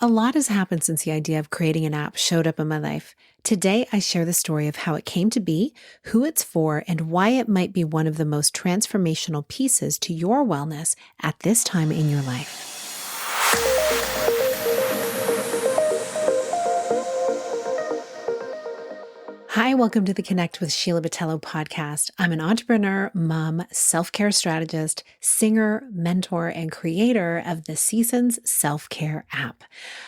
A lot has happened since the idea of creating an app showed up in my life. Today, I share the story of how it came to be, who it's for, and why it might be one of the most transformational pieces to your wellness at this time in your life. Hi, welcome to the Connect with Sheila podcast. I'm an entrepreneur, mom, self-care strategist, singer, mentor, and creator of the Seasons Self-Care app.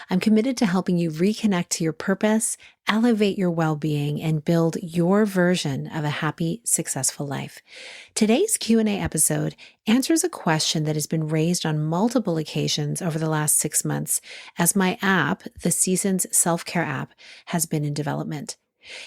I'm committed to helping you reconnect to your purpose, elevate your well-being, and build your version of a happy, successful life. Today's Q&A episode answers a question that has been raised on multiple occasions over the last 6 months as my app, the Seasons Self-Care app, has been in development.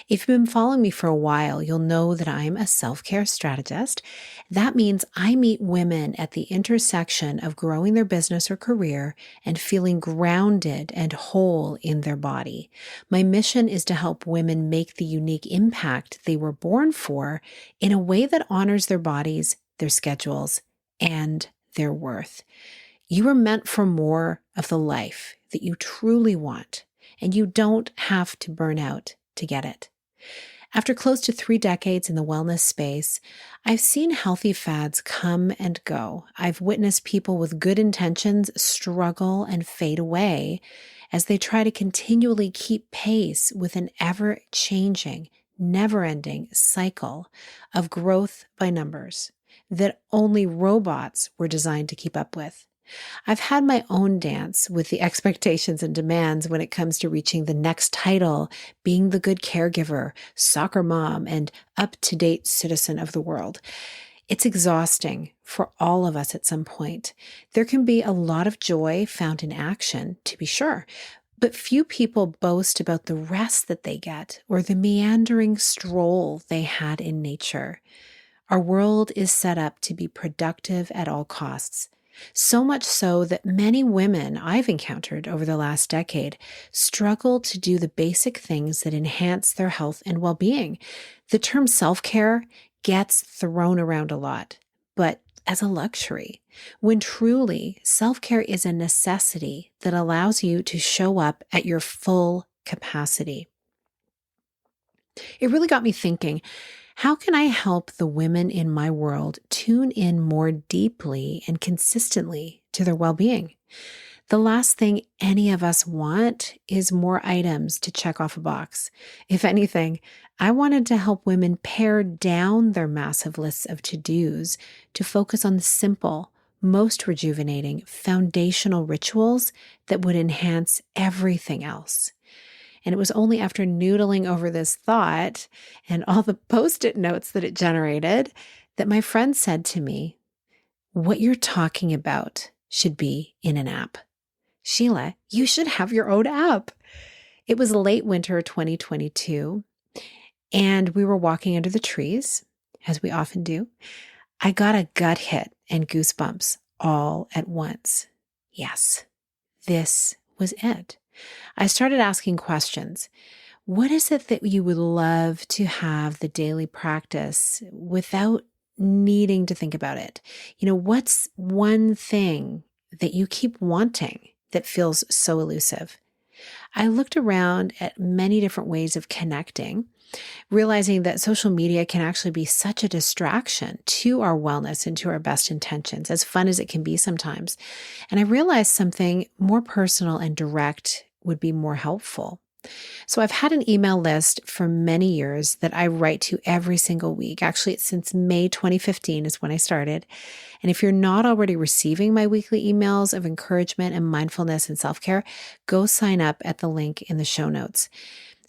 If you've been following me for a while, you'll know that I'm a self-care strategist. That means I meet women at the intersection of growing their business or career and feeling grounded and whole in their body. My mission is to help women make the unique impact they were born for in a way that honors their bodies, their schedules, and their worth. You are meant for more of the life that you truly want, and you don't have to burn out to get it. After close to 3 decades in the wellness space, I've seen healthy fads come and go. I've witnessed people with good intentions struggle and fade away as they try to continually keep pace with an ever-changing, never-ending cycle of growth by numbers that only robots were designed to keep up with. I've had my own dance with the expectations and demands when it comes to reaching the next title, being the good caregiver, soccer mom, and up-to-date citizen of the world. It's exhausting for all of us at some point. There can be a lot of joy found in action, to be sure, but few people boast about the rest that they get or the meandering stroll they had in nature. Our world is set up to be productive at all costs. So much so that many women I've encountered over the last decade struggle to do the basic things that enhance their health and well-being. The term self-care gets thrown around a lot, but as a luxury, when truly self-care is a necessity that allows you to show up at your full capacity. It really got me thinking, how can I help the women in my world tune in more deeply and consistently to their well-being? The last thing any of us want is more items to check off a box. If anything, I wanted to help women pare down their massive lists of to-dos to focus on the simple, most rejuvenating, foundational rituals that would enhance everything else. And it was only after noodling over this thought and all the Post-it notes that it generated that my friend said to me, "What you're talking about should be in an app. Sheila, you should have your own app." It was late winter 2022, and we were walking under the trees, as we often do. I got a gut hit and goosebumps all at once. Yes, this was it. I started asking questions. What is it that you would love to have the daily practice without needing to think about it? What's one thing that you keep wanting that feels so elusive? I looked around at many different ways of connecting, realizing that social media can actually be such a distraction to our wellness and to our best intentions, as fun as it can be sometimes. And I realized something more personal and direct would be more helpful. So I've had an email list for many years that I write to every single week. Actually, since May 2015 is when I started. And if you're not already receiving my weekly emails of encouragement and mindfulness and self-care, go sign up at the link in the show notes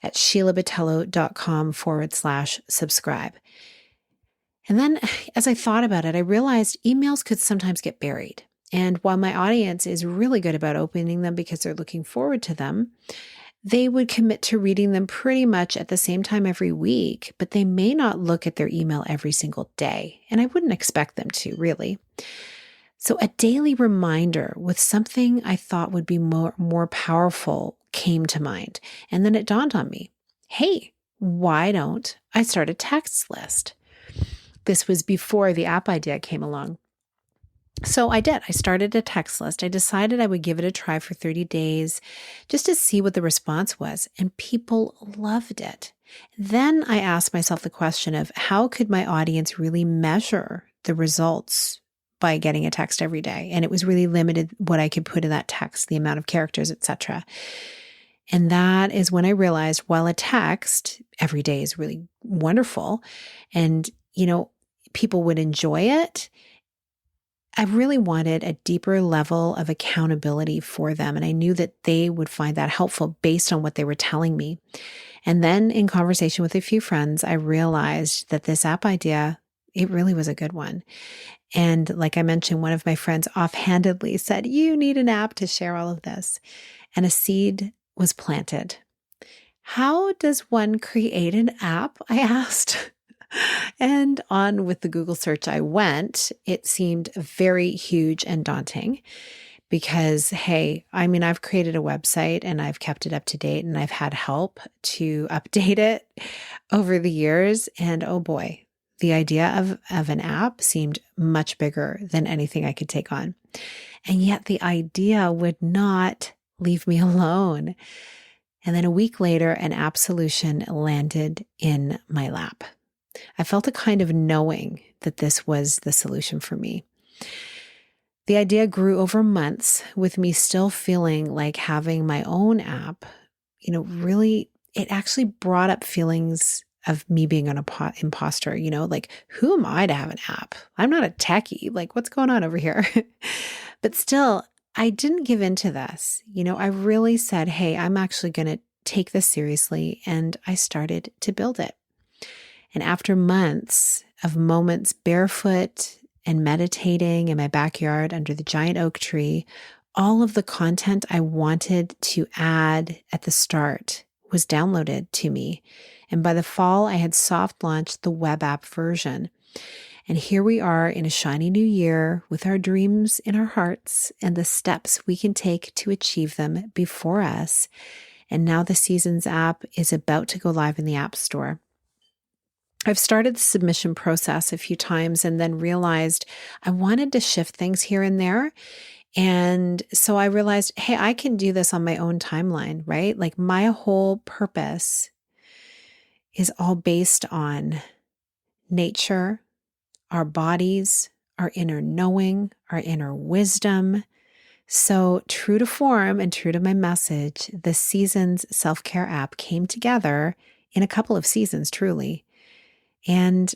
at sheilabatello.com/subscribe. And then as I thought about it, I realized emails could sometimes get buried. And while my audience is really good about opening them because they're looking forward to them, they would commit to reading them pretty much at the same time every week, but they may not look at their email every single day. And I wouldn't expect them to, really. So a daily reminder with something I thought would be more powerful came to mind. And then it dawned on me, hey, why don't I start a text list? This was before the app idea came along. So I did. I started a text list. I decided I would give it a try for 30 days just to see what the response was. And people loved it. Then I asked myself the question of how could my audience really measure the results by getting a text every day? And it was really limited what I could put in that text, the amount of characters, etc. And that is when I realized while a text every day is really wonderful and, people would enjoy it, I really wanted a deeper level of accountability for them. And I knew that they would find that helpful based on what they were telling me. And then in conversation with a few friends, I realized that this app idea, it really was a good one. And like I mentioned, one of my friends offhandedly said, "You need an app to share all of this." And a seed was planted. How does one create an app? I asked. And on with the Google search I went. It seemed very huge and daunting because, hey, I've created a website and I've kept it up to date and I've had help to update it over the years. And oh boy, the idea of an app seemed much bigger than anything I could take on. And yet the idea would not leave me alone. And then a week later, an app solution landed in my lap. I felt a kind of knowing that this was the solution for me. The idea grew over months with me still feeling like having my own app, really, it actually brought up feelings of me being an imposter, like, who am I to have an app? I'm not a techie. Like, what's going on over here? But still, I didn't give in to this. I really said, hey, I'm actually going to take this seriously. And I started to build it. And after months of moments barefoot and meditating in my backyard under the giant oak tree, all of the content I wanted to add at the start was downloaded to me. And by the fall, I had soft launched the web app version. And here we are in a shiny new year with our dreams in our hearts and the steps we can take to achieve them before us. And now the Seasons app is about to go live in the App Store. I've started the submission process a few times and then realized I wanted to shift things here and there. And so I realized, hey, I can do this on my own timeline, right? Like my whole purpose is all based on nature, our bodies, our inner knowing, our inner wisdom. So true to form and true to my message, the Seasons self-care app came together in a couple of seasons, truly. And,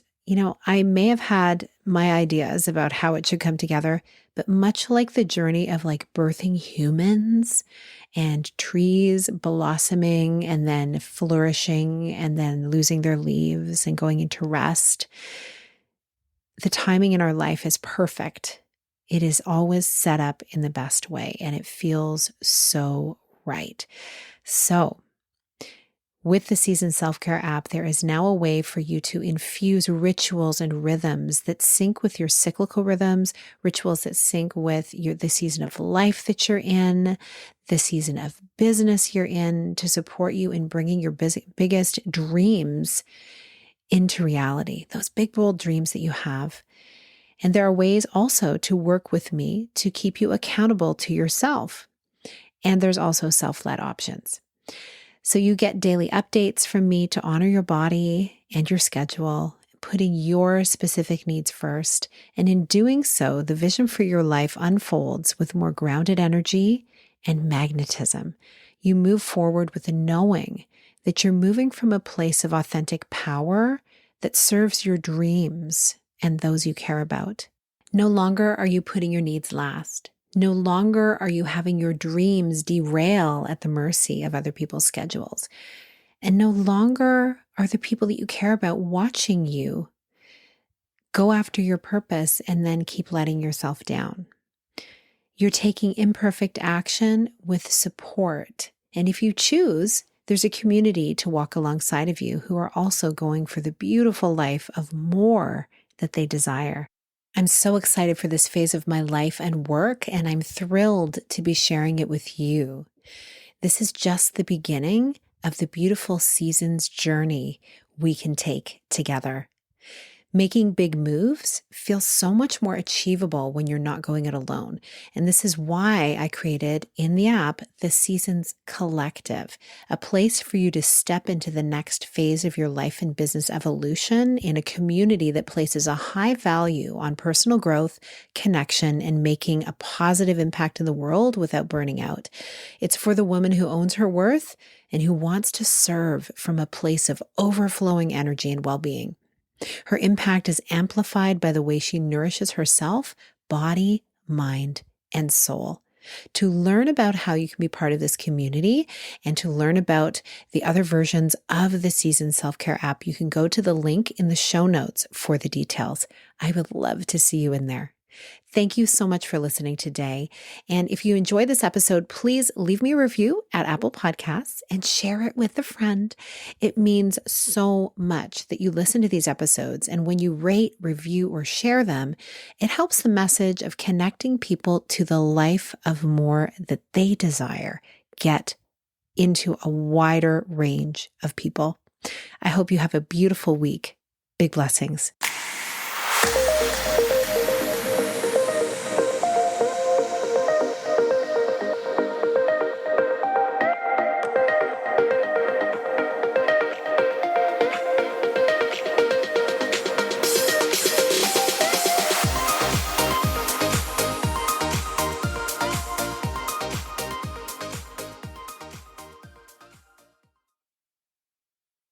I may have had my ideas about how it should come together, but much like the journey of like birthing humans and trees blossoming and then flourishing and then losing their leaves and going into rest, the timing in our life is perfect. It is always set up in the best way and it feels so right. So, with the Season Self-Care app, there is now a way for you to infuse rituals and rhythms that sync with your cyclical rhythms, rituals that sync with the season of life that you're in, the season of business you're in, to support you in bringing your biggest dreams into reality, those big, bold dreams that you have. And there are ways also to work with me to keep you accountable to yourself. And there's also self-led options. So you get daily updates from me to honor your body and your schedule, putting your specific needs first. And in doing so, the vision for your life unfolds with more grounded energy and magnetism. You move forward with the knowing that you're moving from a place of authentic power that serves your dreams and those you care about. No longer are you putting your needs last. No longer are you having your dreams derail at the mercy of other people's schedules. And no longer are the people that you care about watching you go after your purpose and then keep letting yourself down. You're taking imperfect action with support. And if you choose, there's a community to walk alongside of you who are also going for the beautiful life of more that they desire. I'm so excited for this phase of my life and work, and I'm thrilled to be sharing it with you. This is just the beginning of the beautiful Seasons journey we can take together. Making big moves feels so much more achievable when you're not going it alone. And this is why I created in the app the Seasons Collective, a place for you to step into the next phase of your life and business evolution in a community that places a high value on personal growth, connection, and making a positive impact in the world without burning out. It's for the woman who owns her worth and who wants to serve from a place of overflowing energy and well-being. Her impact is amplified by the way she nourishes herself, body, mind, and soul. To learn about how you can be part of this community and to learn about the other versions of the Season Self-Care app, you can go to the link in the show notes for the details. I would love to see you in there. Thank you so much for listening today. And if you enjoyed this episode, please leave me a review at Apple Podcasts and share it with a friend. It means so much that you listen to these episodes. And when you rate, review, or share them, it helps the message of connecting people to the life of more that they desire get into a wider range of people. I hope you have a beautiful week. Big blessings.